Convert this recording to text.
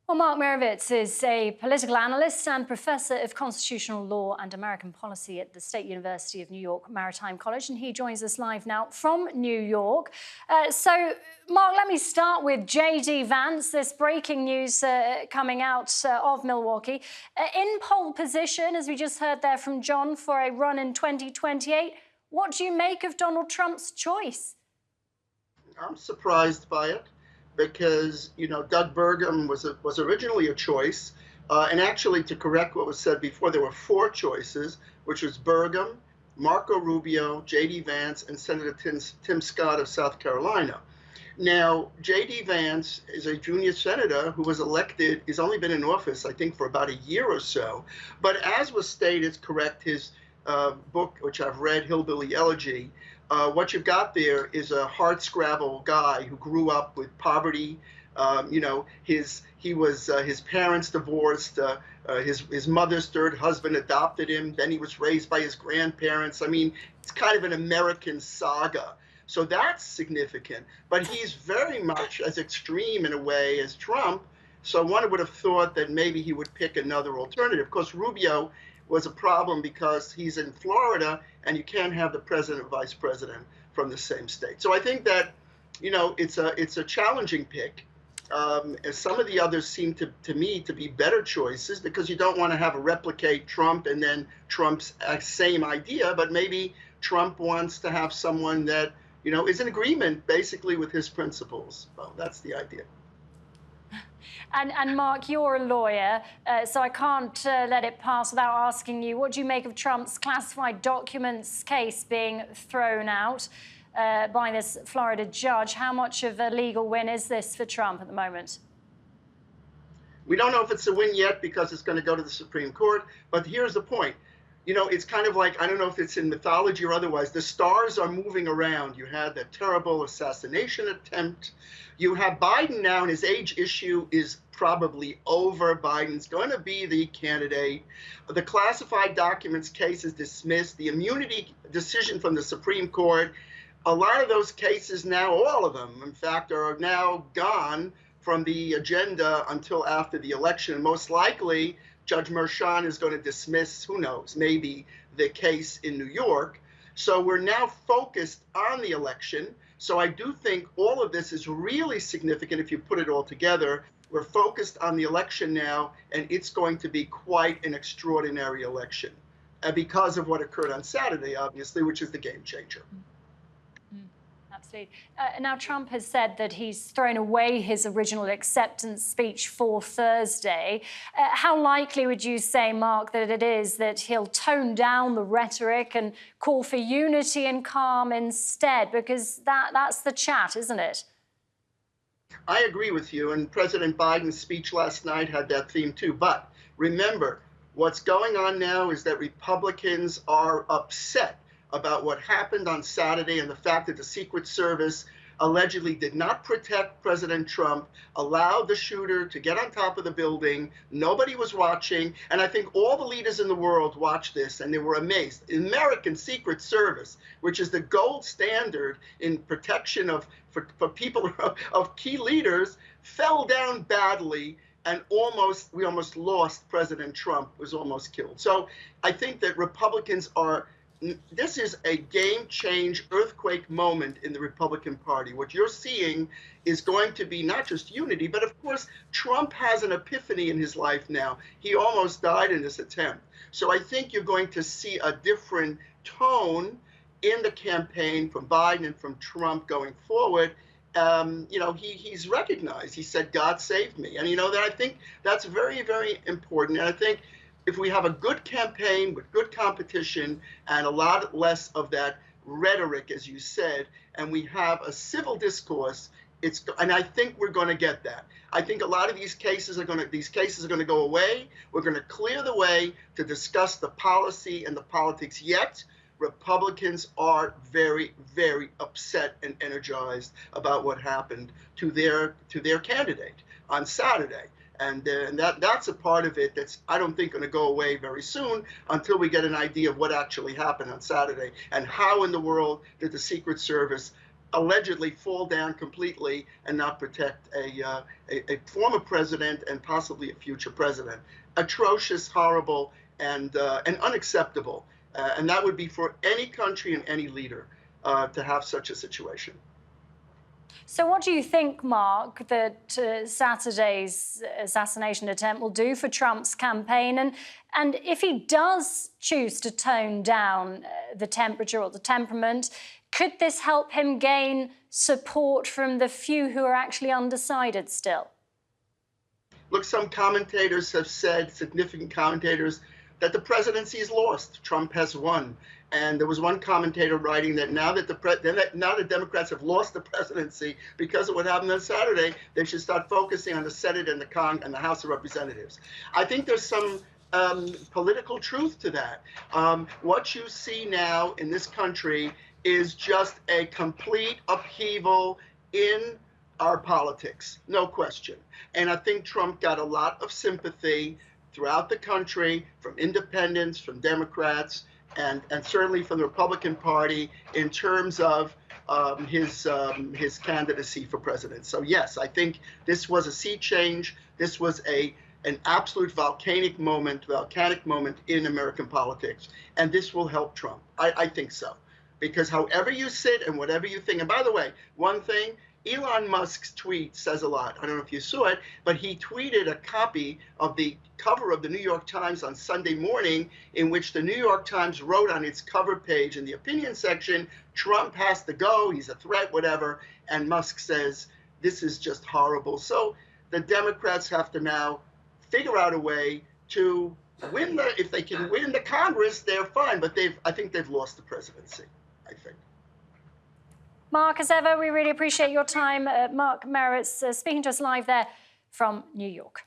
Well, Mark Meirowitz is a political analyst and professor of constitutional law and American policy at the State University of New York Maritime College, and he joins us live now from New York. Mark, let me start with JD Vance, this breaking news coming out of Milwaukee. In pole position, as we just heard there from John, for a run in 2028. What do you make of Donald Trump's choice? I'm surprised by it because, Doug Burgum was originally a choice. And actually, to correct what was said before, there were four choices, which was Burgum, Marco Rubio, JD Vance, and Senator Tim Scott of South Carolina. Now, JD Vance is a junior senator who was elected. He's only been in office, I think, for about a year or so. But as was stated, correct, his book, which I've read, Hillbilly Elegy, what you've got there is a hardscrabble guy who grew up with poverty. His parents divorced. His mother's third husband adopted him. Then he was raised by his grandparents. I mean, it's kind of an American saga. So that's significant. But he's very much as extreme in a way as Trump. So one would have thought that maybe he would pick another alternative. Of course, Rubio was a problem because he's in Florida and you can't have the president and vice president from the same state. So I think that, it's a challenging pick. As some of the others seem to me to be better choices because you don't want to have a replicate Trump and then Trump's same idea, but maybe Trump wants to have someone that, is in agreement basically with his principles. Well, that's the idea. And Mark, you're a lawyer, so I can't let it pass without asking you, what do you make of Trump's classified documents case being thrown out by this Florida judge? How much of a legal win is this for Trump at the moment? We don't know if it's a win yet because it's going to go to the Supreme Court, but here's the point. It's kind of like, I don't know if it's in mythology or otherwise, the stars are moving around. You had that terrible assassination attempt. You have Biden now, and his age issue is probably over. Biden's going to be the candidate. The classified documents case is dismissed. The immunity decision from the Supreme Court, a lot of those cases now, all of them, in fact, are now gone from the agenda until after the election. Most likely, Judge Merchan is going to dismiss, who knows, maybe the case in New York. So we're now focused on the election. So I do think all of this is really significant if you put it all together. We're focused on the election now, and it's going to be quite an extraordinary election because of what occurred on Saturday, obviously, which is the game changer. Absolutely. Now, Trump has said that he's thrown away his original acceptance speech for Thursday. How likely would you say, Mark, that it is that he'll tone down the rhetoric and call for unity and calm instead? Because that's the chat, isn't it? I agree with you. And President Biden's speech last night had that theme, too. But remember, what's going on now is that Republicans are upset about what happened on Saturday and the fact that the Secret Service allegedly did not protect President Trump, allowed the shooter to get on top of the building. Nobody was watching. And I think all the leaders in the world watched this and they were amazed. The American Secret Service, which is the gold standard in protection for people of key leaders, fell down badly. And we almost lost President Trump, was almost killed. So I think that Republicans this is a game change, earthquake moment in the Republican Party. What you're seeing is going to be not just unity, but of course, Trump has an epiphany in his life now. He almost died in this attempt. So I think you're going to see a different tone in the campaign from Biden and from Trump going forward. He's recognized. He said, God saved me. And, that I think that's very, very important. And I think if we have a good campaign with good competition and a lot less of that rhetoric, as you said, and we have a civil discourse, and I think we're going to get that. I think a lot of these cases are going to go away. We're going to clear the way to discuss the policy and the politics. Yet Republicans are very, very upset and energized about what happened to their candidate on Saturday. And that's a part of it that's, I don't think, going to go away very soon until we get an idea of what actually happened on Saturday and how in the world did the Secret Service allegedly fall down completely and not protect a former president and possibly a future president. Atrocious, horrible, and unacceptable. And that would be for any country and any leader to have such a situation. So what do you think, Mark, that Saturday's assassination attempt will do for Trump's campaign? And if he does choose to tone down the temperature or the temperament, could this help him gain support from the few who are actually undecided still? Look, some commentators have said, significant commentators, that the presidency is lost. Trump has won. And there was one commentator writing that now that the Democrats have lost the presidency because of what happened on Saturday, they should start focusing on the Senate and the House of Representatives. I think there's some political truth to that. What you see now in this country is just a complete upheaval in our politics, no question. And I think Trump got a lot of sympathy throughout the country from independents, from Democrats, and certainly from the Republican Party in terms of his candidacy for president. So yes, I think this was a sea change. This was an absolute volcanic moment in American politics, and this will help Trump. I think so, because however you sit and whatever you think, and by the way, one thing, Elon Musk's tweet says a lot. I don't know if you saw it, but he tweeted a copy of the cover of the New York Times on Sunday morning, in which the New York Times wrote on its cover page in the opinion section, Trump has to go, he's a threat, whatever. And Musk says, this is just horrible. So the Democrats have to now figure out a way to win if they can win the Congress, they're fine. But I think they've lost the presidency, I think. Mark, as ever, we really appreciate your time. Mark Meirowitz speaking to us live there from New York.